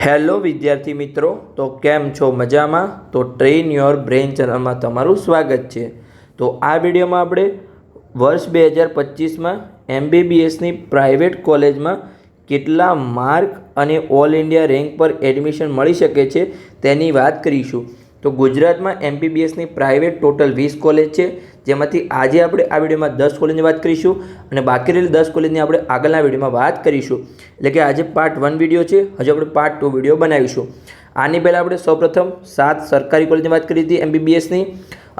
Hello વિદ્યાર્થી મિત્રો, તો કેમ છો? મજામાં? તો ટ્રેન યોર બ્રેઇન ચેનલમાં તમારું સ્વાગત છે. તો આ વિડીયોમાં આપણે વર્ષ 2025માં MBBSની પ્રાઇવેટ કોલેજમાં કેટલા માર્ક અને ઓલ ઇન્ડિયા રેન્ક પર એડમિશન મળી શકે છે તેની વાત કરીશું. તો ગુજરાતમાં MBBSની પ્રાઇવેટ ટોટલ 20 કોલેજ છે, જેમાંથી આજે આપણે આ વિડીયોમાં 10 કોલેજની વાત કરીશું અને બાકી રહેલી 10 કોલેજની આપણે આગળના વિડીયોમાં વાત કરીશું. એટલે કે આજે પાર્ટ 1 વિડીયો છે, હજુ આપણે પાર્ટ 2 વિડીયો બનાવીશું. આની પહેલાં આપણે સૌપ્રથમ 7 સરકારી કોલેજની વાત કરી હતી MBBSની,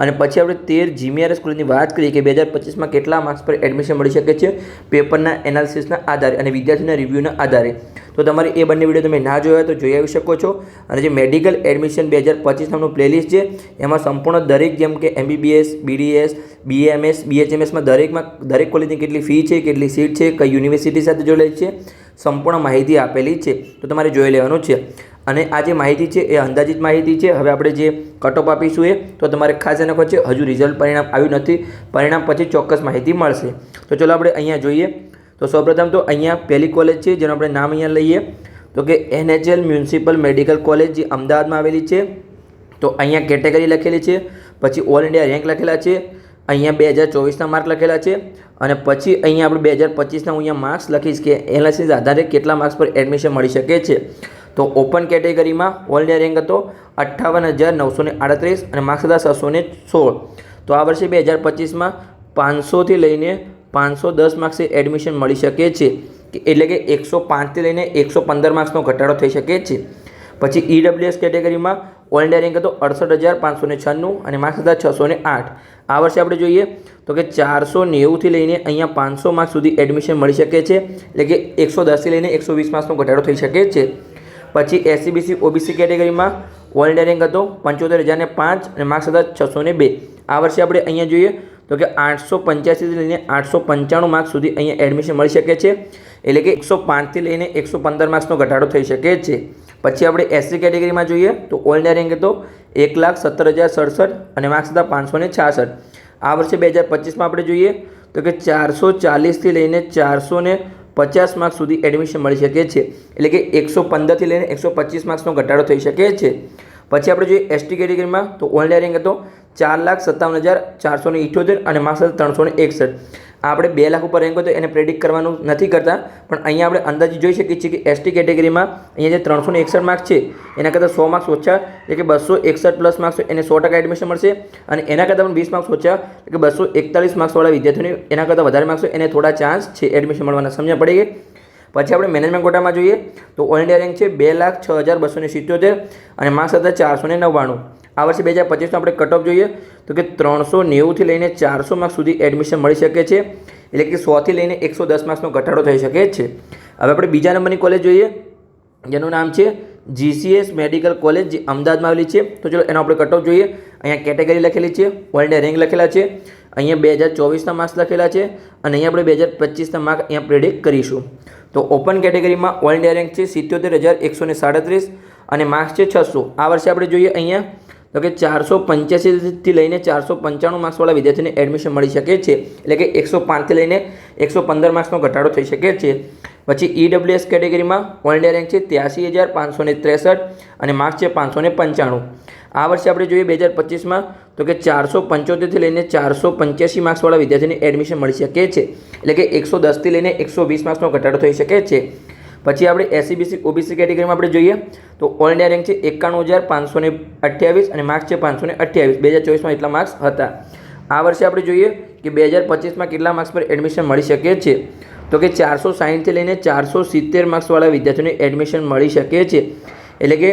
અને પછી આપણે 13 GMRS કોલેજની વાત કરી કે 2025માં કેટલા માર્ક્સ પર એડમિશન મળી શકે છે પેપરના એનાલિસિસના આધારે અને વિદ્યાર્થીના રિવ્યૂના આધારે. તો તમારે એ બંને વિડીયો તમે ના જોયા તો જોઈ આવી શકો છો. અને જે મેડિકલ એડમિશન 2025 નામનું પ્લેલિસ્ટ છે, એમાં સંપૂર્ણ દરેક, જેમ કે MBBS, BDS, BAMS, BHMSમાં દરેક કોલેજની કેટલી ફી છે, કેટલી સીટ છે, કઈ યુનિવર્સિટી સાથે જોડાયેલી છે, સંપૂર્ણ માહિતી આપેલી છે. તો તમારે જોઈ લેવાનું છે. અને આ જે માહિતી છે એ અંદાજિત માહિતી છે. હવે આપણે જે કટઓફ આપીશું એ તો તમારે ખાસ એને છે, હજુ રિઝલ્ટ પરિણામ આવ્યું નથી, પરિણામ પછી ચોક્કસ માહિતી મળશે. તો ચલો આપણે અહીંયા જોઈએ. તો સૌપ્રથમ તો અહીંયા પહેલી કોલેજ છે જેનું આપણે નામ અહીંયા લઈએ, તો કે NHL મ્યુનિસિપલ મેડિકલ કોલેજ, જે અમદાવાદમાં આવેલી છે. તો અહીંયા કેટેગરી લખેલી છે, પછી ઓલ ઇન્ડિયા રેન્ક લખેલા છે, અહીંયા 2024ના માર્ક લખેલા છે, અને પછી અહીંયા આપણે 2025ના અહીંયા માર્ક્સ લખીશ કે એનાલિસિસ આધારે કેટલા માર્ક્સ પર એડમિશન મળી શકે છે. તો ઓપન કેટેગરીમાં ઓલ ઇન્ડિયા રેન્ક હતો 58,938 અને માર્ક્સ હતા 616. તો આ વર્ષે 2025માં 500થી લઈને 510 માર્ક્સે એડમિશન મળી શકે છે, એટલે કે 105થી લઈને 115 માર્ક્સનો ઘટાડો થઈ શકે છે. પછી EWS કેટેગરીમાં ઓલ ઇન્ડિયા રેન્ક હતો 68,596 અને માર્ક્સ હતા 608. આ વર્ષે આપણે જોઈએ તો કે 490થી લઈને અહીંયા 500 માર્ક્સ સુધી એડમિશન મળી શકે છે, એટલે કે 110થી લઈને 120 માર્ક્સનો ઘટાડો થઈ શકે છે. પછી SCBC OBC કેટેગરીમાં ઓલ ઇન્ડિયા રેન્ક હતો 75,005 અને માર્ક્સ હતા 602. આ વર્ષે આપણે અહીંયા જોઈએ તો કે 885થી લઈને 895 માર્ક્સ સુધી અહીંયા એડમિશન મળી શકે છે, એટલે કે 105થી લઈને 115 માર્ક્સનો ઘટાડો થઈ શકે છે. પછી આપણે SC કેટેગરીમાં જોઈએ તો ઓલ ઇન્ડિયા રેન્ક હતો 1,17,067 અને માર્ક્સ હતા 566. આ વર્ષે 2025માં આપણે જોઈએ તો કે 440થી લઈને 450 માર્ક્સ સુધી એડમિશન મળી શકે છે, એટલે કે 115થી લઈને 125 માર્ક્સનો ઘટાડો થઈ શકે છે. પછી આપણે જોઈએ ST કેટેગરીમાં તો ઓલ ઇન્ડિયા રેન્ક હતો 4,57,478 અને માર્ક્સ હતા 361. આપણે 2 લાખ ઉપર રેન્ક હોય તો એને પ્રેડિક્ટ કરવાનું નથી કરતા, પણ અહીંયા આપણે અંદાજે જોઈ શકીએ છીએ કે ST કેટેગરીમાં અહીંયા જે 361 માર્ક્સ છે એના કરતાં 100 માર્ક્સ ઓછા, એટલે કે 261 પ્લસ માર્ક્સ એને 100% એડમિશન મળશે, અને એના કરતાં પણ 20 માર્ક્સ ઓછા, એટલે કે 241 માર્ક્સવાળા વિદ્યાર્થીઓને એના કરતાં વધારે માર્ક્સ એને થોડા ચાન્સ છે એડમિશન મળવાના. સમજણ પડી ગઈ? પછી આપણે મેનેજમેન્ટ કોટામાં જોઈએ તો ઓલ ઇન્ડિયા રેન્ક છે 2,06,277 અને માર્ક્સ હતા 499. આ વર્ષે 2025માં આપણે કટઓફ જોઈએ તો કે 390થી લઈને 400 માર્ક્સ સુધી એડમિશન મળી શકે છે, એટલે કે 100થી લઈને 110 માર્ક્સનો ઘટાડો થઈ શકે છે. હવે આપણે બીજા નંબરની કોલેજ જોઈએ, જેનું નામ છે GCS મેડિકલ કોલેજ, જે અમદાવાદમાં આવેલી છે. તો ચલો એનો આપણે કટઓફ જોઈએ. અહીંયા કેટેગરી લખેલી છે, ઓલ ઇન્ડિયા રેન્ક લખેલા છે, અહીંયા 2024ના માર્ક્સ લખેલા છે, અને અહીંયા આપણે 2025ના માર્ક અહીંયા પ્રેડિક્ટ કરીશું. તો ઓપન કેટેગરીમાં ઓલ ઇન્ડિયા રેન્ક છે 77,137 અને માર્ક્સ છે 600. આ વર્ષે આપણે જોઈએ અહીંયા તો કે 485થી લઈને 495 માર્ક્સવાળા વિદ્યાર્થીને એડમિશન મળી શકે છે, એટલે કે 105થી લઈને 115 માર્ક્સનો ઘટાડો થઈ શકે છે. પછી EWS કેટેગરીમાં ઓલ ઇન્ડિયા રેન્ક છે 83,563 અને માર્ક્સ છે 595. આ વર્ષે આપણે જોઈએ 2025માં તો કે 475થી લઈને 485 માર્ક્સવાળા વિદ્યાર્થીને એડમિશન મળી શકે છે, એટલે કે 110થી લઈને 120 માર્ક્સનો ઘટાડો થઈ શકે છે. પછી આપણે SCBC OBC કેટેગરીમાં આપણે જોઈએ તો ઓલ ઇન્ડિયા રેન્ક છે 91,528 અને માર્ક્સ છે 528. 2024માં એટલા માર્ક્સ હતા. આ વર્ષે આપણે જોઈએ કે 2025માં કેટલા માર્ક્સ પર એડમિશન મળી શકે છે, તો કે 460થી લઈને 470 માર્ક્સવાળા વિદ્યાર્થીઓને એડમિશન મળી શકે છે, એટલે કે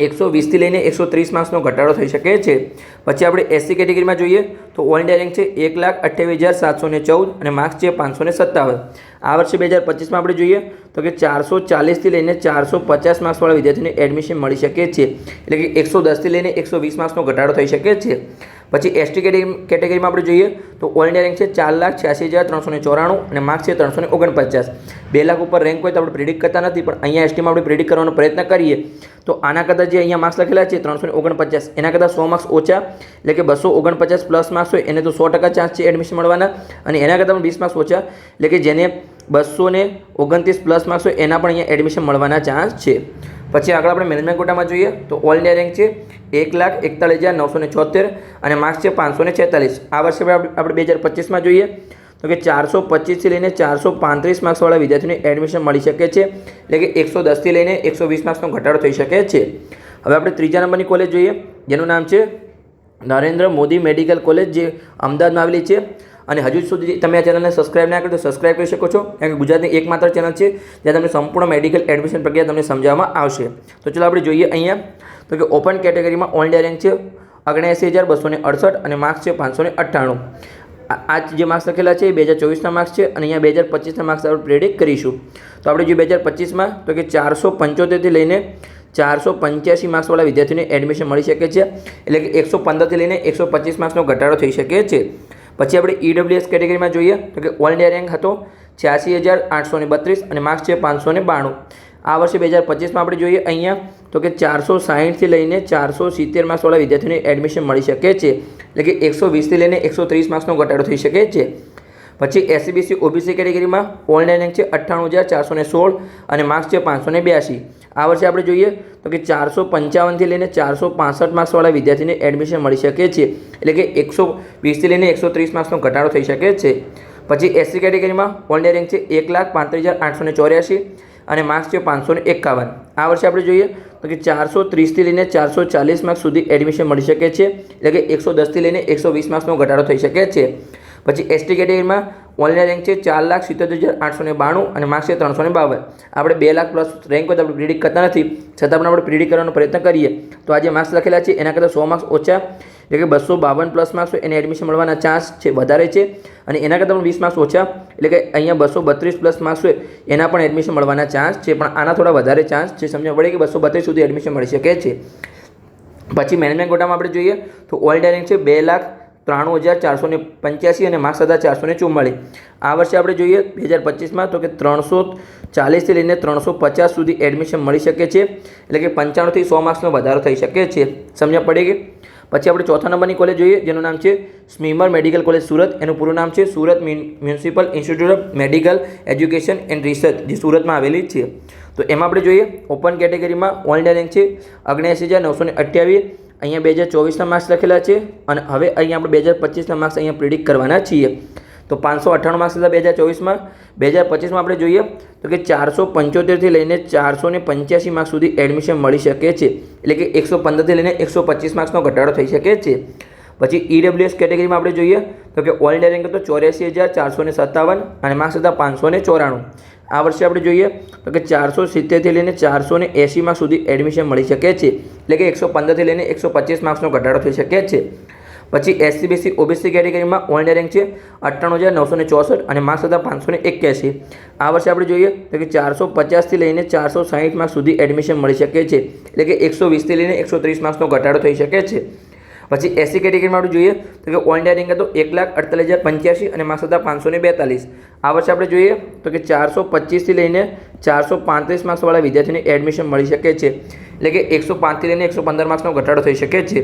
120થી લઈને 130 માર્ક્સનો ઘટાડો થઈ શકે છે. પછી આપણે SC કેટેગરીમાં જોઈએ તો ઓલ ઇન્ડિયા રેન્ક છે 1,28,714 અને માર્ક્સ છે 557. આ વર્ષે 2025માં આપણે જોઈએ તો કે 440થી લઈને 450 માર્ક્સવાળા વિદ્યાર્થીને એડમિશન મળી શકે છે, એટલે કે 110થી લઈને 120 માર્ક્સનો ઘટાડો થઈ શકે છે. પછી ST કેટેગરીમાં આપણે જોઈએ તો ઓલ ઇન્ડિયા રેન્ક છે 4,86,394 અને માર્ક્સ છે 349. 2 લાખ ઉપર રેન્ક હોય તો આપણે પ્રેડિક્ટ કરતા નથી, પણ અહીંયા STમાં આપણે પ્રેડિક્ટ કરવાનો પ્રયત્ન કરીએ તો આના કરતાં જે અહીંયા માર્ક્સ લખેલા છે 349, એના કરતાં 100 માર્ક્સ ઓછા, એટલે કે 249 પ્લસ માર્ક્સ હોય એને તો 100% ચાન્સ છે એડમિશન મળવાના, અને એના કરતાં પણ 20 માર્ક્સ ઓછા, એટલે કે જેને 229 પ્લસ માર્ક્સ હોય એના પણ અહીંયા એડમિશન મળવાના ચાન્સ છે. પછી આગળ આપણે મેનેજમેન્ટ કોટામાં જોઈએ તો ઓલ ઇન્ડિયા રેન્ક છે 1,41,976 અને માર્ક્સ છે 546. આ વર્ષે આપણે 2025માં જોઈએ તો કે 425થી લઈને 435 માર્ક્સવાળા વિદ્યાર્થીઓને એડમિશન મળી શકે છે, એટલે કે 110થી લઈને 120 માર્ક્સનો ઘટાડો થઈ શકે છે. હવે આપણે ત્રીજા નંબરની કોલેજ જોઈએ જેનું નામ છે નરેન્દ્ર મોદી મેડિકલ કોલેજ, જે અમદાવાદમાં આવેલી છે. અને હજુ સુધી તમે આ ચેનલને સબસ્ક્રાઇબ ના કરી તો સબસ્ક્રાઇબ કરી શકો છો, કારણ કે ગુજરાતની એકમાત્ર ચેનલ છે જ્યાં તમને સંપૂર્ણ મેડિકલ એડમિશન પ્રક્રિયા તમને સમજાવવામાં આવશે. તો ચલો આપણે જોઈએ અહીંયા તો કે ઓપન કેટેગરીમાં ઓલ ઇન્ડિયા રેન્ક છે 79,268 અને માર્ક્સ છે 598. આ જે માર્ક્સ લખેલા છે એ 2024ના માર્ક્સ છે અને અહીંયા 2025ના માર્ક્સ આપણે પ્રેડિક્ટ કરીશું. તો આપણે જોઈએ 2025માં તો કે 475થી લઈને 485 માર્ક્સવાળા વિદ્યાર્થીઓને એડમિશન મળી શકે છે, એટલે કે 115થી લઈને 125 માર્ક્સનો ઘટાડો થઈ શકે છે. પછી આપણે EWS કેટેગરીમાં જોઈએ તો કે ઓલ ઇન્ડિયા રેન્ક હતો 86,832 અને માર્ક્સ છે 592. આ વર્ષે 2025માં આપણે જોઈએ અહીંયા તો કે 460થી લઈને 470 માર્ક્સવાળા વિદ્યાર્થીઓને એડમિશન મળી શકે છે, એટલે કે 120થી લઈને 130 માર્ક્સનો ઘટાડો થઈ શકે છે. પછી SCBC OBC કેટેગરીમાં ઓલ ઇન્ડિયા રેન્ક છે 98,416 અને માર્ક્સ છે 582. આ વર્ષે આપણે જોઈએ તો કે 455થી લઈને 465 માર્ક્સવાળા વિદ્યાર્થીને એડમિશન મળી શકે છે, એટલે કે 120થી લઈને 130 માર્ક્સનો ઘટાડો થઈ શકે છે. પછી SC કેટેગરીમાં ઓલ ઇન્ડિયા રેન્ક છે 1,35,884 અને માર્ક્સ છે 551. આ વર્ષે આપણે જોઈએ તો કે 430થી લઈને 440 માર્ક્સ સુધી એડમિશન મળી શકે છે, એટલે કે 110થી લઈને 120 માર્ક્સનો ઘટાડો થઈ શકે છે. પછી ST કેટેગરીમાં ઓલ ઇન્ડિયા રેન્ક છે 4,77,892 અને માર્ક્સ છે 352. આપણે 2 લાખ પ્લસ રેન્ક હોય તો આપણે પ્રિડિક્ટ કરતા નથી, છતાં પણ આપણે પ્રિડિક્ટ કરવાનો પ્રયત્ન કરીએ તો આ જે માર્ક્સ લખેલા છે એના કરતાં 100 માર્ક્સ ઓછા, એટલે કે 252 પ્લસ માર્ક્સ હોય એને એડમિશન મળવાના ચાન્સ છે વધારે છે, અને એના કરતાં પણ 20 માર્ક્સ ઓછા એટલે કે અહીંયા 232 પ્લસ માર્ક્સ હોય એના પણ એડમિશન મળવાના ચાન્સ છે, પણ આના થોડા વધારે ચાન્સ છે. સમજવા પડે કે 232 સુધી એડમિશન મળી શકે છે. પછી મેનેજમેન્ટ કોટામાં આપણે જોઈએ તો ઓલ ઇન્ડિયા રેન્ક છે 2,93,485 અને માર્ક્સ હતા 444. આ વર્ષે આપણે જોઈએ 2025માં તો કે 340થી લઈને 350 સુધી એડમિશન મળી શકે છે, એટલે કે 95થી 100 માર્ક્સનો વધારો થઈ શકે છે. સમજ્યા પડે કે પછી આપણે ચોથા નંબરની કોલેજ જોઈએ જેનું નામ છે સ્મીમર મેડિકલ કોલેજ સુરત. એનું પૂરું નામ છે Surat municipal institute of medical education and research, જે સુરતમાં આવેલી છે. તો એમાં આપણે જોઈએ ઓપન કેટેગરીમાં ઓલ ઇન્ડિયા રેન્ક છે 79,928. અહીંયા 2024ના માર્ક્સ લખેલા છે અને હવે અહીંયા આપણે 2025ના માર્ક્સ અહીંયા પ્રિડિક્ટ કરવાના છીએ. તો 598 માર્ક્સ હતા 2024માં. 2025માં આપણે જોઈએ તો કે 475થી લઈને 485 માર્ક્સ સુધી એડમિશન મળી શકે છે, એટલે કે 115થી લઈને 125 માર્ક્સનો ઘટાડો થઈ શકે છે. પછી EWS કેટેગરીમાં આપણે જોઈએ તો કે ઓલ ઇન્ડિયા રેન્ક હતો 84,457 અને માર્ક્સ હતા 594. આ વર્ષે આપણે જોઈએ તો કે 470થી લઈને 480 માર્ક્સ સુધી એડમિશન મળી શકે છે, એટલે કે 115થી લઈને 125 માર્ક્સનો ઘટાડો થઈ શકે છે. પછી SCBC OBC કેટેગરીમાં ઓલ ઇન્ડિયા રેન્ક છે 98,964 અને માર્ક્સ હતા 581. આ વર્ષે આપણે જોઈએ તો કે 450થી લઈને 460 માર્ક્સ સુધી એડમિશન મળી શકે છે, એટલે કે 120થી લઈને 130 માર્ક્સનો ઘટાડો થઈ શકે છે. પછી SC કેટેગરીમાં આપણે જોઈએ તો કે ઓલ ઇન્ડિયા રેન્ક હતો 1,48,085 અને માર્ક્સ હતા 542. આ વર્ષે આપણે જોઈએ તો કે 425થી લઈને 435 માર્ક્સવાળા વિદ્યાર્થીને એડમિશન મળી શકે છે, એટલે કે 105થી લઈને 115 માર્ક્સનો ઘટાડો થઈ શકે છે.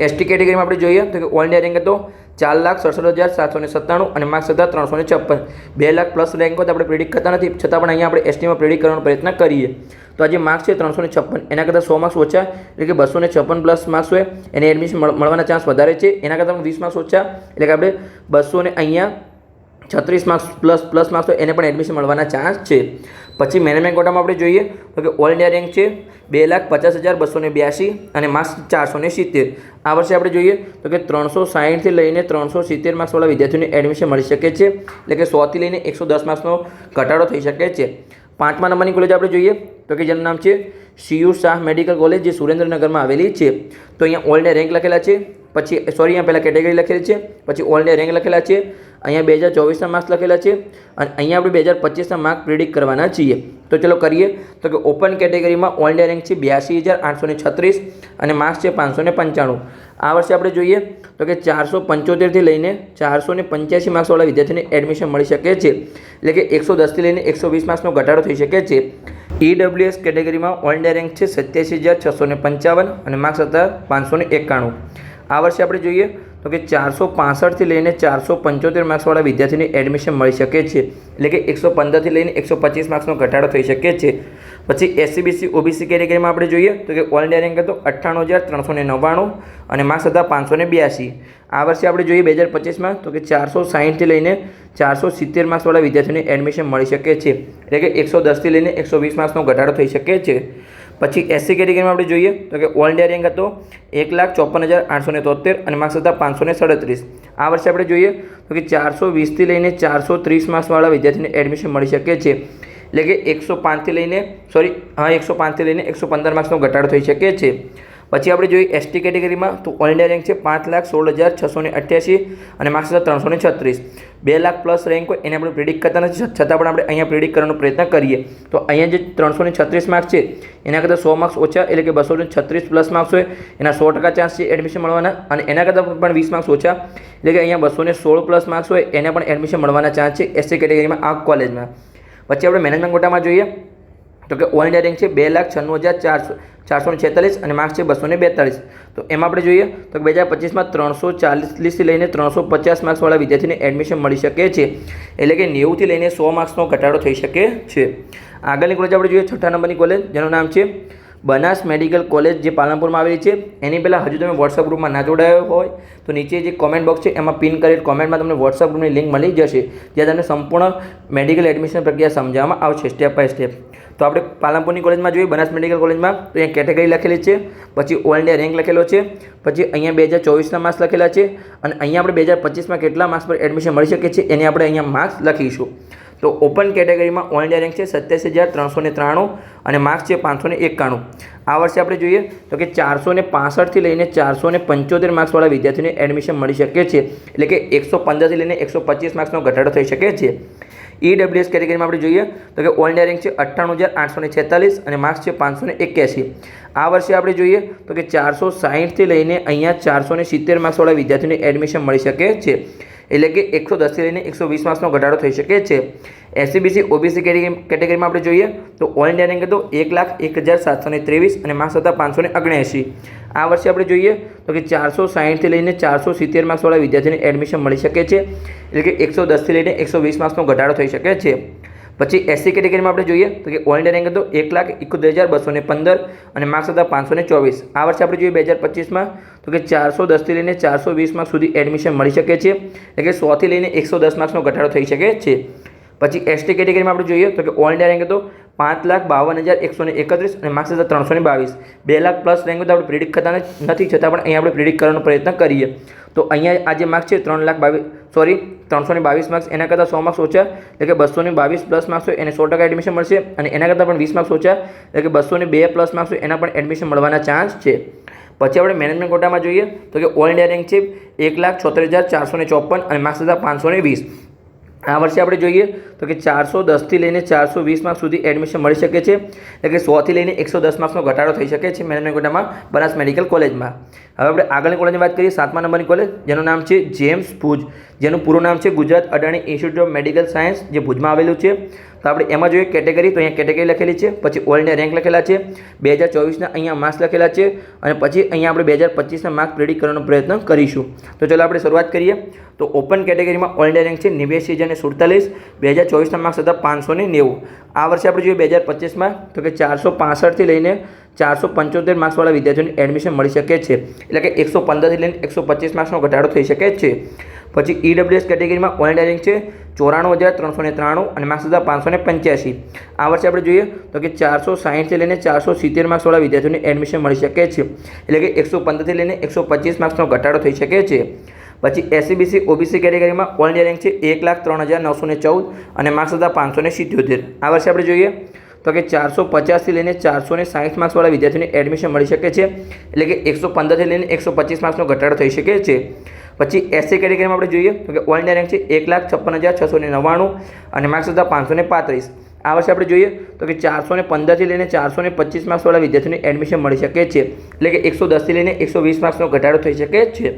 ST કેટેગરીમાં આપણે જોઈએ તો કે ઓલ ઇન્ડિયા રેન્ક હતો 4,67,797 અને માર્ક્સ હતા 356. 2 લાખ પ્લસ રેન્ક હોય તો આપણે પ્રિડિક્ટ કરતા નથી, છતાં પણ અહીંયા આપણે STમાં પ્રિડિક્ટ કરવાનો પ્રયત્ન કરીએ. તો આ જે માર્ક્સ છે 356 એના કરતાં 100 માર્ક્સ ઓછા, એટલે કે 256 પ્લસ માર્ક્સ હોય એને એડમિશન મળવાના ચાન્સ વધારે છે. એના કરતાં 20 માર્ક્સ ઓછા, એટલે કે આપણે 200 ને અહીંયા 36 માર્ક્સ પ્લસ માર્ક્સ હોય એને પણ એડમિશન મળવાના ચાન્સ છે. પછી મેનેજમેન્ટ કોટામાં આપણે જોઈએ તો કે ઓલ ઇન્ડિયા રેન્ક છે 2,50,282 અને માર્ક્સ 470. આ વર્ષે આપણે જોઈએ તો કે 360થી લઈને 370 માર્ક્સવાળા વિદ્યાર્થીઓને એડમિશન મળી શકે છે, એટલે કે 100થી લઈને 110 માર્ક્સનો ઘટાડો થઈ શકે છે. પાંચમા નંબરની કોલેજ આપણે જોઈએ તો કે જેનું નામ છે CU શાહ મેડિકલ કોલેજ, જે સુરેન્દ્રનગરમાં આવેલી છે. તો અહીંયા ઓલ ઇન્ડિયા રેન્ક લખેલા છે, પછી અહીંયા પહેલાં કેટેગરી લખેલી છે, પછી ઓલ ઇન્ડિયા રેન્ક લખેલા છે, અહીંયા 2024ના માર્ક્સ લખેલા છે અને અહીંયા આપણે 2025ના માર્ક્સ પ્રિડિક્ટ કરવાના છીએ. તો ચલો કરીએ તો કે ઓપન કેટેગરીમાં ઓલ ઇન્ડિયા રેન્ક છે 82,836 અને માર્ક્સ છે 595. આ વર્ષે આપણે જોઈએ તો કે 475થી લઈને 485 માર્ક્સવાળા વિદ્યાર્થીને એડમિશન મળી શકે છે, એટલે કે 110થી લઈને 120 માર્ક્સનો ઘટાડો થઈ શકે છે. EWS કેટેગરીમાં ઓલ ઇન્ડિયા રેન્ક છે 87,655 અને માર્ક્સ હતા 591. આ વર્ષે આપણે જોઈએ તો કે 465થી લઈને 475 માર્ક્સવાળા વિદ્યાર્થીને એડમિશન મળી શકે છે, એટલે કે 115થી લઈને 125 માર્ક્સનો ઘટાડો થઈ શકે છે. પછી SC/BC OBC કેટેગરીમાં આપણે જોઈએ તો કે ઓલ ઇન્ડિયા રેન્ક હતો 98,399 અને માર્ક્સ હતા 582. આ વર્ષે આપણે જોઈએ 2025માં તો કે 460થી લઈને 470 માર્ક્સવાળા વિદ્યાર્થીઓને એડમિશન મળી શકે છે, એટલે કે 110થી લઈને 120 માર્ક્સનો ઘટાડો થઈ શકે છે. પછી SC કેટેગરીમાં આપણે જોઈએ તો કે ઓલ ઇન્ડિયા રેન્ક હતો 1,54,873 અને માર્ક્સ હતા 537. આ વર્ષે આપણે જોઈએ તો કે 420થી લઈને 430 માર્ક્સવાળા વિદ્યાર્થીને એડમિશન મળી શકે છે, એટલે કે 105થી લઈને 115 માર્ક્સનો ઘટાડો થઈ શકે છે. પછી આપણે જોઈએ ST કેટેગરીમાં તો ઓલ ઇન્ડિયા રેન્ક છે 5,16,688 અને માર્ક્સ હતા 336. 2 લાખ પ્લસ રેન્ક હોય એને આપણે પ્રિડિક્ટ કરતા નથી, છતાં પણ આપણે અહીંયા પ્રિડિક્ટ કરવાનો પ્રયત્ન કરીએ તો અહીંયા જે 336 માર્ક્સ છે એના કરતાં 100 માર્ક્સ ઓછા, એટલે કે 236 પ્લસ માર્ક્સ હોય એના 100% ચાન્સ છે એડમિશન મળવાના, અને એના કરતાં પણ 20 માર્ક્સ ઓછા, એટલે કે અહીંયા 216 પ્લસ માર્ક્સ હોય એને પણ એડમિશન મળવાના ચાન્સ છે SC કેટેગરીમાં આ કોલેજમાં. પછી આપણે મેનેજમેન્ટ કોટામાં જોઈએ તો કે ઓલ ઇન્ડિયા રેન્ક છે 2,96,446 અને માર્ક્સ છે 242. તો એમાં આપણે જોઈએ તો કે 2025માં 340થી લઈને 350 માર્ક્સવાળા વિદ્યાર્થીને એડમિશન મળી શકે છે, એટલે કે 90થી લઈને 100 માર્ક્સનો ઘટાડો થઈ શકે છે. આગળની કોલેજ આપણે જોઈએ 6ઠા નંબરની કોલેજ જેનું નામ છે બનાસ મેડિકલ કોલેજ, જે પાલનપુરમાં આવેલી છે. એની પહેલાં હજુ તમે વોટ્સઅપ ગ્રુપમાં ના જોડાયો હોય તો નીચે જે કોમેન્ટ બોક્સ છે એમાં પિન કરેલ કોમેન્ટમાં તમને વોટ્સઅપ ગ્રુપની લિંક મળી જશે, જ્યાં તમને સંપૂર્ણ મેડિકલ એડમિશન પ્રક્રિયા સમજાવવામાં આવશે સ્ટેપ બાય સ્ટેપ. તો આપણે પાલનપુરની કોલેજમાં જોઈએ બનાસ મેડિકલ કોલેજમાં તો અહીંયા કેટેગરી લખેલી છે, પછી ઓલ ઇન્ડિયા રેન્ક લખેલો છે, પછી અહીંયા 2024ના માર્ક્સ લખેલા છે, અને અહીંયા આપણે 2025માં કેટલા માર્ક્સ પર એડમિશન મળી શકે છે એને આપણે અહીંયા માર્ક્સ લખીશું. તો ઓપન કેટેગરીમાં ઓલ ઇન્ડિયા રેન્ક છે 27,393 અને માર્ક્સ છે 591. આ વર્ષે આપણે જોઈએ તો કે 465થી લઈને 475 માર્ક્સવાળા વિદ્યાર્થીઓને એડમિશન મળી શકે છે, એટલે કે 115થી લઈને 125 માર્ક્સનો ઘટાડો થઈ શકે છે. EWS કેટેગરીમાં આપણે જોઈએ તો કે ઓલ ઇન્ડિયા રેન્ક છે 98,846 અને માર્ક્સ છે 581. આ વર્ષે આપણે જોઈએ તો કે 460થી લઈને અહીંયા 470 માર્ક્સવાળા વિદ્યાર્થીઓને એડમિશન મળી શકે છે, એટલે કે 110થી લઈને 120 માર્ક્સનો ઘટાડો થઈ શકે છે. SC/BC OBC કેટેગરીમાં આપણે જોઈએ તો ઓલ ઇન્ડિયા રેન્ક હતો 1,01,723 અને માર્ક્સ હતા 579. આ વર્ષે આપણે જોઈએ તો કે 460થી લઈને 470 માર્ક્સવાળા વિદ્યાર્થીને એડમિશન મળી શકે છે, એટલે કે 110થી લઈને 120 માર્ક્સનો ઘટાડો થઈ શકે છે. પછી SC કેટેગરીમાં આપણે જોઈએ તો કે ઓલ ઇન્ડિયા રેન્ક હતો 1,71,215 અને માર્ક્સ હતા 524. આ વર્ષે આપણે જોઈએ 2025માં તો કે 410થી લઈને 420 માર્ક્સ સુધી એડમિશન મળી શકે છે, એટલે કે 100થી લઈને 110 માર્ક્સનો ઘટાડો થઈ શકે છે. પછી ST કેટેગરીમાં આપણે જોઈએ તો કે ઓલ ઇન્ડિયા રેન્ક હતો 5,52,131 અને માર્ક્સ હતા 322. 2 લાખ પ્લસ રેન્ક તો આપણે પ્રિડિક્ટ કરતા નથી, છતાં પણ અહીંયા આપણે પ્રિડિક્ટ કરવાનો પ્રયત્ન કરીએ તો અહીંયા આ જે માર્ક્સ છે 322 માર્ક્સ એના કરતાં 100 માર્ક્સ ઓછા, એટલે કે 222 પ્લસ માર્ક્સ હોય એને 100% એડમિશન મળશે, અને એના કરતાં પણ 20 માર્ક્સ ઓછા, એટલે કે 202 પ્લસ માર્ક્સ હોય એના પણ એડમિશન મળવાના ચાન્સ છે. પછી આપણે મેનેજમેન્ટ કોટામાં જોઈએ તો કે ઓલ ઇન્ડિયા રેન્ક છે 1,76,454 અને માર્ક્સ હતા 520. આ વર્ષે આપણે જોઈએ તો કે 410થી લઈને 420 માર્ક્સ સુધી એડમિશન મળી શકે છે, એટલે કે 100થી લઈને 110 માર્ક્સનો ઘટાડો થઈ શકે છે મેનેજમેન્ટ કોટામાં બનાસ મેડિકલ કોલેજમાં. હવે આપણે આગળની કોલેજની વાત કરીએ 7મા નંબરની કોલેજ જેનું નામ છે જેમ્સ ભુજ, જેનું પૂરું નામ છે Gujarat Adani institute of medical science, જે ભુજમાં આવેલું છે. તો આપણે એમાં જોઈએ કેટેગરી, તો અહીંયા કેટેગરી લખેલી છે, પછી ઓલ ઇન્ડિયા રેન્ક લખેલા છે, 2024ના અહીંયા માર્ક્સ લખેલા છે, અને પછી અહીંયા આપણે 2025ના માર્ક્સ પ્રેડિક્ટ કરવાનો પ્રયત્ન કરીશું. તો ચાલો આપણે શરૂઆત કરીએ. તો ઓપન કેટેગરીમાં ઓલ ઇન્ડિયા રેન્ક છે 89,047, 2024ના માર્ક્સ હતા 590. આ વર્ષે આપણે જોઈએ 2025માં તો કે 465થી લઈને 475 માર્ક્સવાળા વિદ્યાર્થીઓને એડમિશન મળી શકે છે, એટલે કે 115થી લઈને 125 માર્ક્સનો ઘટાડો થઈ શકે છે. પછી EWS કેટેગરીમાં ઓલ ઇન્ડિયા રેન્ક છે 94,393 અને માર્ક્સ હતા 585. આ વર્ષે આપણે જોઈએ તો કે 460થી લઈને 470 માર્ક્સવાળા વિદ્યાર્થીઓને એડમિશન મળી શકે છે, એટલે કે 115થી લઈને 125 માર્ક્સનો ઘટાડો થઈ શકે છે. પછી SC/BC OBC કેટેગરીમાં ઓલ ઇન્ડિયા રેન્ક છે 1,03,914 અને માર્ક્સ હતા 577. આ વર્ષે આપણે જોઈએ તો કે 450થી લઈને 460 માર્ક્સવાળા વિદ્યાર્થીઓને એડમિશન મળી શકે છે, એટલે કે 115થી લઈને 125 માર્ક્સનો ઘટાડો થઈ શકે છે. પછી SC કેટેગરીમાં આપણે જોઈએ તો કે ઓલ ઇન્ડિયા રેન્ક છે 1,56,699 અને માર્ક્સ હતા 535. આ વર્ષે આપણે જોઈએ તો કે 415થી લઈને 425 માર્ક્સવાળા વિદ્યાર્થીઓને એડમિશન મળી શકે છે, એટલે કે 110થી લઈને 120 માર્ક્સનો ઘટાડો થઈ શકે છે.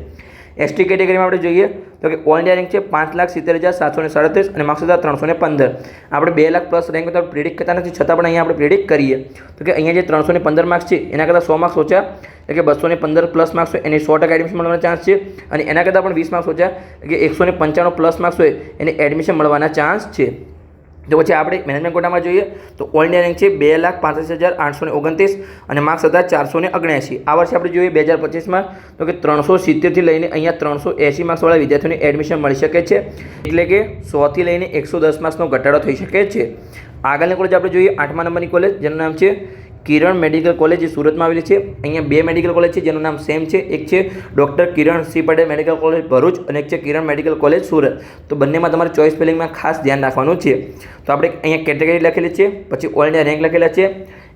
ST કેટેગરીમાં આપણે જોઈએ તો કે ઓલ ઇન્ડિયા રેન્ક છે 5,70,737 અને માર્ક્સ હતા 315. આપણે 2 લાખ પ્લસ રેન્ક તો પ્રિડિક્ટ કરતા નથી, છતાં પણ અહીંયા આપણે પ્રિડિક્ટ કરીએ તો કે અહીંયા જે 315 માર્ક્સ છે એના કરતાં 100 માર્ક્સ ઓછા, એટલે કે 215 પ્લસ માર્ક્સ હોય એને 100% એડમિશન મળવાના ચાન્સ છે, અને એના કરતાં પણ 20 માર્ક્સ ઓછા, એટલે કે 195 પ્લસ માર્ક્સ હોય એને એડમિશન મળવાના ચાન્સ છે. તો પછી આપણે મેનેજમેન્ટ કોટામાં જોઈએ તો ઓલ ઇન્ડિયા રેન્ક છે 2,35,829 અને માર્ક્સ હતા 479. આ વર્ષે આપણે જોઈએ 2025માં તો કે 370થી લઈને અહીંયા 380 માર્ક્સવાળા વિદ્યાર્થીઓને એડમિશન મળી શકે છે, એટલે કે 100થી લઈને 110 માર્ક્સનો ઘટાડો થઈ શકે છે. આગળની કોલેજ આપણે જોઈએ 8મા નંબરની કોલેજ જેનું નામ છે કિરણ મેડિકલ કોલેજ, જે સુરતમાં આવેલી છે. અહીંયા 2 મેડિકલ કોલેજ છે જેનું નામ સેમ છે, એક છે doctor Kiran C Patel medical college Bharuch અને એક છે કિરણ મેડિકલ કોલેજ સુરત. તો બંનેમાં તમારે ચોઇસ ફિલિંગમાં ખાસ ધ્યાન રાખવાનું છે. તો આપણે અહીંયા કેટેગરી લખેલી છે, પછી ઓલ ઇન્ડિયા રેન્ક લખેલા છે,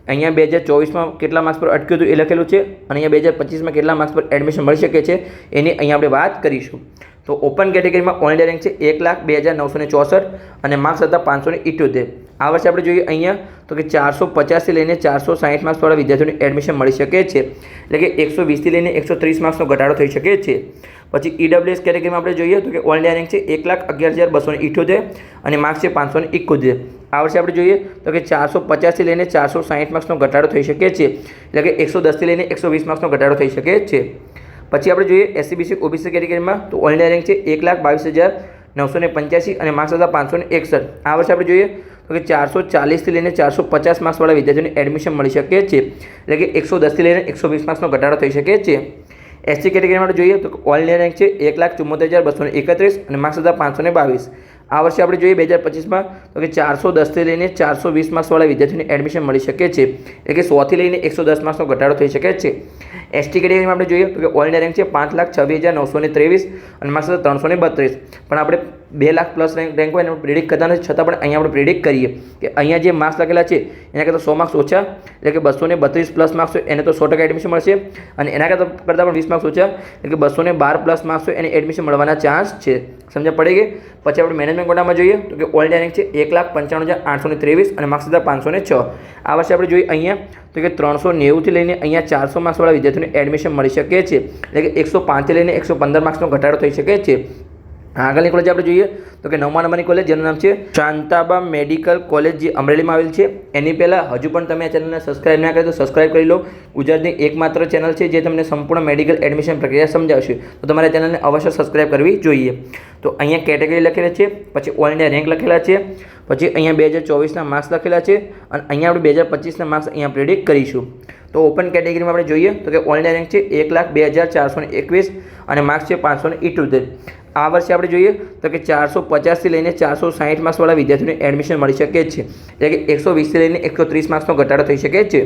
અહીંયા 2024માં કેટલા માર્ક્સ પર અટક્યું હતું એ લખેલું છે, અને અહીંયા 2025માં કેટલા માર્ક્સ પર એડમિશન મળી શકે છે એની અહીંયા આપણે વાત કરીશું. તો ઓપન કેટેગરીમાં ઓલ ઇન્ડિયા રેન્ક છે 1,02,964 અને માર્ક્સ હતા 578. આ વર્ષે આપણે જોઈએ અહીંયા તો કે 450થી લઈને 460 માર્ક્સવાળા વિદ્યાર્થીઓને એડમિશન મળી શકે છે, એટલે કે 120થી લઈને 130 માર્ક્સનો ઘટાડો થઈ શકે છે. પછી EWS કેટેગરીમાં આપણે જોઈએ તો કે ઓલ ઇન્ડિયા રેન્ક છે 1,11,278 અને માર્ક્સ છે 571. આ વર્ષે આપણે જોઈએ તો કે 450થી લઈને 460 માર્ક્સનો ઘટાડો થઈ શકે છે, એટલે કે 110થી લઈને 120 માર્ક્સનો ઘટાડો થઈ શકે છે. પછી આપણે જોઈએ SC BC OBC કેટેગરીમાં તો ઓલ ઇન્ડિયા રેન્ક છે 1,22,985 અને માર્ક્સ હતા 561. આ વર્ષે આપણે જોઈએ તો કે 440થી લઈને 450 માર્ક્સવાળા વિદ્યાર્થીઓને એડમિશન મળી શકે છે, એટલે કે 110થી લઈને 120 માર્ક્સનો ઘટાડો થઈ શકે છે. SC કેટેગરી માટે જોઈએ તો ઓલ ઇન્ડિયા રેન્ક છે 1,74,231 અને માર્ક્સ હતા 522. આ વર્ષે આપણે જોઈએ 2025માં તો કે 410થી લઈને 420 માર્ક્સવાળા વિદ્યાર્થીઓને એડમિશન મળી શકે છે, એટલે કે 100થી લઈને 110 માર્ક્સનો ઘટાડો થઈ શકે છે. ST કેટેગરીમાં આપણે જોઈએ તો કે ઓલ ઇન્ડિયા રેન્ક છે 5,26,923 અને માર્ક્સ હતા 332. પણ આપણે 2 લાખ પ્લસ રેન્ક હોય એને પ્રિડિક્ટ કરતા નથી, છતાં પણ અહીંયા આપણે પ્રિડિક્ટ કરીએ કે અહીંયા જે માર્ક્સ લખેલા છે એના કરતાં 100 માર્ક્સ ઓછા, એટલે કે 232 પ્લસ માર્ક્સ હોય એને તો 100% એડમિશન મળશે, અને એના કરતાં પણ 20 માર્ક્સ ઓછા એટલે કે 212 પ્લસ માર્ક્સ હોય એને એડમિશન મળવાના ચાન્સ છે. સમજ પડી ગઈ. પછી આપણે મેનેજમેન્ટ કોટામાં જોઈએ તો કે ઓલ ઇન્ડિયા રેન્ક છે 1,95,823 અને માર્ક્સ હતા 506. આ વર્ષે આપણે જોઈએ અહીંયા તો કે 390થી લઈને અહીંયા 400 માર્ક્સવાળા વિદ્યાર્થીઓને એડમિશન મળી શકે છે, એટલે કે 105થી લઈને 115 માર્ક્સનો ઘટાડો થઈ શકે છે. આગળની કોલેજ આપણે જોઈએ તો કે 9મા નંબરની કોલેજ જેનું નામ છે શાંતાબા મેડિકલ કોલેજ, જે અમરેલીમાં આવેલ છે. એની પહેલાં હજુ પણ તમે આ ચેનલને સબસ્ક્રાઇબ ના કરી તો સબસ્ક્રાઇબ કરી લો. ગુજરાતની એકમાત્ર ચેનલ છે જે તમને સંપૂર્ણ મેડિકલ એડમિશન પ્રક્રિયા સમજાવશે, તો તમારે ચેનલને અવશ્ય સબસ્ક્રાઇબ કરવી જોઈએ. તો અહીંયા કેટેગરી લખેલી છે, પછી ઓલ ઇન્ડિયા રેન્ક લખેલા છે, પછી અહીંયા 2024ના માર્ક્સ લખેલા છે, અને અહીંયા આપણે 2025ના માર્ક્સ અહીંયા પ્રિડિક્ટ કરીશું. તો ઓપન કેટેગરીમાં આપણે જોઈએ તો કે ઓલ ઇન્ડિયા રેન્ક છે 1,02,421 અને માર્ક્સ છે 578. આ વર્ષે આપણે જોઈએ તો કે 450થી લઈને 460 માર્ક્સવાળા વિદ્યાર્થીઓને એડમિશન મળી શકે છે, એટલે કે 120થી લઈને 130 માર્ક્સનો ઘટાડો થઈ શકે છે.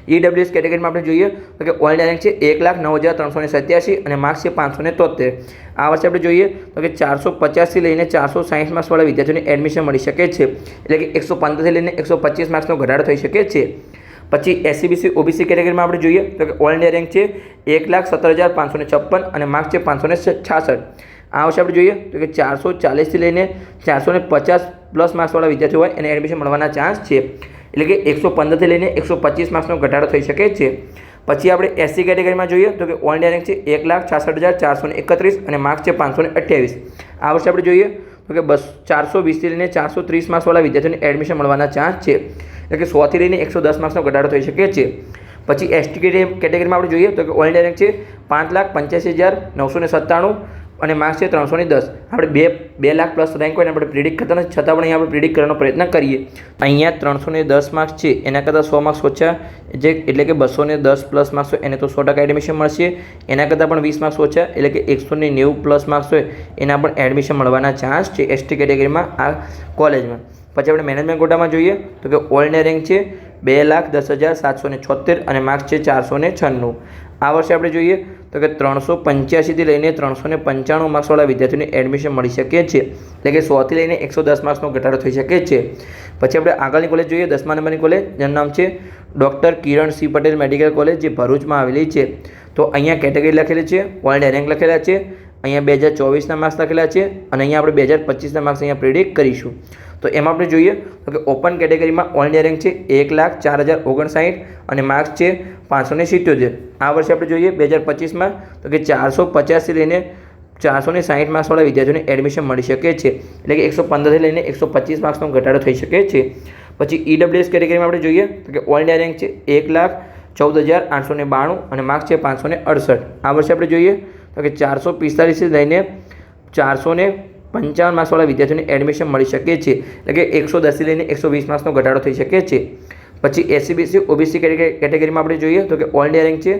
EWS કેટેગરીમાં આપણે જોઈએ તો કે ઓલ ઇન્ડિયા રેન્ક છે 1,09,387 અને માર્ક્સ છે 573. આ વર્ષે આપણે જોઈએ તો કે 450થી લઈને 460 માર્ક્સવાળા વિદ્યાર્થીઓને એડમિશન મળી શકે છે, એટલે કે 115થી લઈને 125 માર્ક્સનો ઘટાડો થઈ શકે છે. પછી SC BC OBC કેટેગરીમાં આપણે જોઈએ તો કે ઓલ ઇન્ડિયા રેન્ક છે 1,17,556 અને માર્ક્સ છે 566. આ વર્ષે આપણે જોઈએ તો કે 440થી લઈને 450 પ્લસ માર્ક્સવાળા વિદ્યાર્થીઓ હોય એને એડમિશન મળવાના ચાન્સ છે, એટલે કે 115થી લઈને 125 માર્ક્સનો ઘટાડો થઈ શકે છે. પછી આપણે SC કેટેગરીમાં જોઈએ તો કે ઓલ ઇન્ડિયા રેન્ક છે 1,66,431 અને માર્ક્સ છે 528. આ વર્ષે આપણે જોઈએ તો કે 420થી લઈને 430 માર્ક્સવાળા વિદ્યાર્થીઓને એડમિશન મળવાના ચાન્સ છે, એટલે કે 100થી લઈને 110 માર્ક્સનો ઘટાડો થઈ શકે છે. પછી ST કેટેગરીમાં આપણે જોઈએ તો કે ઓલ ઇન્ડિયા રેન્ક છે 5,85,997 અને માર્ક્સ છે 310. આપણે 2 લાખ પ્લસ રેન્ક હોય ને આપણે પ્રિડિક્ટ કરતા નથી, છતાં પણ અહીંયા આપણે પ્રિડિક્ટ કરવાનો પ્રયત્ન કરીએ. અહીંયા 310 માર્ક્સ છે એના કરતાં 100 માર્ક્સ ઓછા, એટલે કે 210 પ્લસ માર્ક્સ હોય એને તો 100% એડમિશન મળશે, એના કરતાં પણ 20 માર્ક્સ ઓછા એટલે કે 190 પ્લસ માર્ક્સ હોય એના પણ એડમિશન મળવાના ચાન્સ છે ST કેટેગરીમાં આ કોલેજમાં. પછી આપણે મેનેજમેન્ટ કોટામાં જોઈએ તો કે ઓલ ઇન્ડિયા રેન્ક છે 2,10,776 અને માર્ક્સ છે 496. આ વર્ષે આપણે જોઈએ તો કે 385થી લઈને 395 માર્ક્સવાળા વિદ્યાર્થીઓને એડમિશન મળી શકે છે, એટલે કે 100થી લઈને 110 માર્ક્સનો ઘટાડો થઈ શકે છે. પછી આપણે આગળની કોલેજ જોઈએ 10મા નંબરની કોલેજ જેનું નામ છે doctor Kiran C Patel medical college, જે ભરૂચમાં આવેલી છે. તો અહીંયા કેટેગરી લખેલી છે, ઓલ ઇન્ડિયા રેન્ક લખેલા છે, અહીંયા 2024ના માર્ક્સ લખેલા છે, અને અહીંયા આપણે 2025ના માર્ક્સ અહીંયા પ્રિડિક્ટ કરીશું. તો એમાં આપણે જોઈએ તો કે ઓપન કેટેગરીમાં ઓલ ઇન્ડિયા રેન્ક છે 1,04,059 અને માર્ક્સ છે 577. આ વર્ષે આપણે જોઈએ 2025માં તો કે 450થી લઈને 460 માર્ક્સવાળા વિદ્યાર્થીઓને એડમિશન મળી શકે છે, એટલે કે 115થી લઈને 125 માર્ક્સનો ઘટાડો થઈ શકે છે. પછી EWS કેટેગરીમાં આપણે જોઈએ તો કે ઓલ ઇન્ડિયા રેન્ક છે 1,14,892 અને માર્ક્સ છે 568. આ વર્ષે આપણે જોઈએ તો કે 445થી લઈને 400 55 માર્ક્સવાળા વિદ્યાર્થીઓને એડમિશન મળી શકે છે, એટલે કે 110થી લઈને 120 માર્ક્સનો ઘટાડો થઈ શકે છે. પછી SC/BC OBC કેટેગરીમાં આપણે જોઈએ તો કે ઓલ ઇન્ડિયા રેન્ક છે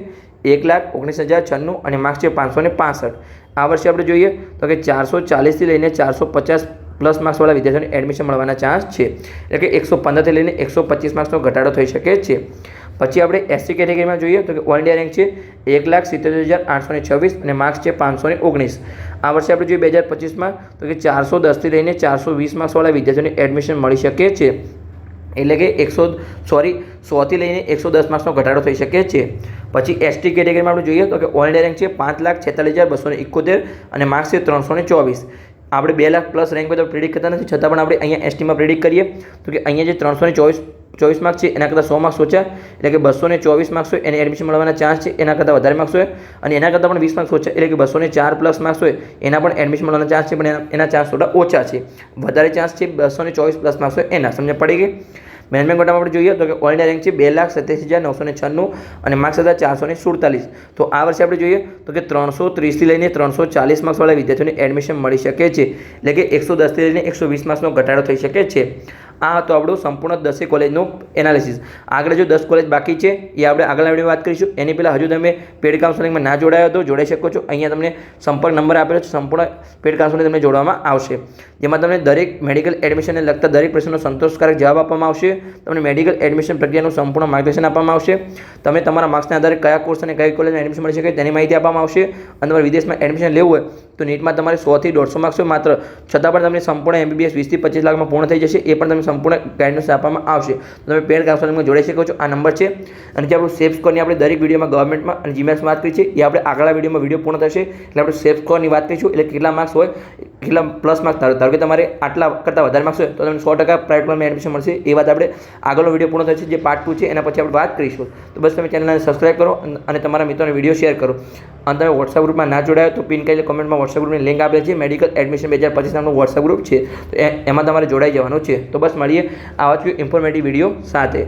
1,19,096 અને માર્ક્સ છે 565. આ વર્ષે આપણે જોઈએ તો કે 440થી લઈને 450 પ્લસ માર્ક્સવાળા વિદ્યાર્થીઓને એડમિશન મળવાના ચાન્સ છે, એટલે કે 115થી લઈને 125 માર્ક્સનો ઘટાડો થઈ શકે છે. પછી આપણે SC કેટેગરીમાં જોઈએ તો કે ઓલ ઇન્ડિયા રેન્ક છે 1,77,826 અને માર્ક્સ છે 519. આ વર્ષે આપણે જોઈએ 2025માં તો કે 410થી લઈને 420 માર્ક્સવાળા વિદ્યાર્થીઓને એડમિશન મળી શકે છે, એટલે કે 100થી લઈને 110 માર્ક્સનો ઘટાડો થઈ શકે છે. પછી ST કેટેગરીમાં આપણે જોઈએ તો કે ઓલ ઇન્ડિયા રેન્ક છે 5,46,271 અને માર્ક્સ છે 324. આપણે 2 લાખ પ્લસ રેન્ક પર તો પ્રિડિક્ટ કરતા નથી, છતાં પણ આપણે અહીંયા STમાં પ્રિડિક્ટ કરીએ તો કે અહીંયા જે 324 માર્ક્સ છે એના કરતાં 100 માર્ક્સ ઓછા, એટલે કે 224 માર્ક્સ હોય એને એડમિશન મળવાના ચાન્સ છે, એના કરતાં વધારે માર્ક્સ હોય અને એના કરતાં પણ 20 માર્ક્સ ઓછા, એટલે કે 204 પ્લસ માર્ક્સ હોય એના પણ એડમિશન મળવાના ચાન્સ છે, પણ એના ચાન્સ થોડા ઓછા છે. વધારે ચાન્સ છે 224 પ્લસ માર્ક્સ હોય એના. સમજ પડી ગઈ? મેનેજમેન્ટ કોટામાં આપણે જોઈએ તો કે ઓલ ઇન્ડિયા રેન્ક છે 2,87,996 અને માર્ક્સ હતા 447. તો આ વર્ષે આપણે જોઈએ તો કે 330થી લઈને 340 માર્ક્સવાળા વિદ્યાર્થીઓને એડમિશન મળી શકે છે, એટલે કે 110થી લઈને 120 માર્ક્સનો ઘટાડો થઈ શકે છે. આ હતો આપણું સંપૂર્ણ 10 કોલેજનું એનાલિસિસ. આગળ જો 10 કોલેજ બાકી છે એ આપણે આગળના વિડીયોમાં વાત કરીશું. એની પહેલાં હજુ તમે પેડ કાઉન્સેલિંગમાં ના જોડાયો તો જોડાઈ શકો છો. અહીંયા તમને સંપર્ક નંબર આપેલો છે, સંપૂર્ણ પેડ કાઉન્સેલિંગ તમને જોડવામાં આવશે, જેમાં તમને દરેક મેડિકલ એડમિશનને લગતા દરેક પ્રશ્નનો સંતોષકારક જવાબ આપવામાં આવશે. તમને મેડિકલ એડમિશન પ્રક્રિયાનું સંપૂર્ણ માર્ગદર્શન આપવામાં આવશે. તમે તમારા માર્ક્સના આધારે કયા કોર્સ અને કઈ કોલેજમાં એડમિશન મળી શકે તેની માહિતી આપવામાં આવશે. અને તમારે વિદેશમાં એડમિશન લેવું હોય તો નીટમાં તમારે 100થી 150 માર્ક્સ હોય માત્ર, છતાં પણ તમને સંપૂર્ણ MBBS 20થી 25 લાખમાં પૂર્ણ થઈ જશે. એ પણ તમને સંપૂર્ણ ગાઈડન્સ આપવામાં આવશે. તો તમે પેડ કાઉન્સેલિંગમાં જોડાઈ શકો છો. આ નંબર છે. અને જે આપણું સેફ સ્કોરની આપણે દરેક વિડીયોમાં ગવર્મેન્ટમાં અને જીમેલ્સમાં વાત કરી છે, એ આપણે આગળના વિડીયોમાં વિડીયો પૂર્ણ થશે એટલે આપણે સેફ સ્કોરની વાત કરીશું, એટલે કેટલા માર્ક્સ હોય, કેટલા પ્લસ માર્ક્સ. ધારો કે તમારે આટલા કરતાં વધારે માર્ક્સ હોય તો તમને 100% પ્રાઇવેટ કોલેજમાં એડમિશન મળશે. એ વાત આપણે આગળનો વિડીયો પૂર્ણ થશે, જે પાર્ટ 2 છે એના પછી આપણે વાત કરીશું. તો બસ તમે ચેનલને સબસ્ક્રાઈબ કરો અને તમારા મિત્રોને વિડીયો શેર કરો. અને તમે વોટ્સઅપ ગ્રુપમાં ના જોડાયો તો પિન કરેલી કોમેન્ટમાં વોટ્સઅપ ગ્રુપની લિંક આપેલી છે. મેડિકલ એડમિશન 2025 નામનું વોટ્સઅપ ગ્રુપ છે, તો એમાં તમારે જોડાઈ જવાનું છે. તો બસ મળીએ આવા જ ઇન્ફોર્મેટિવ વિડીયો સાથે.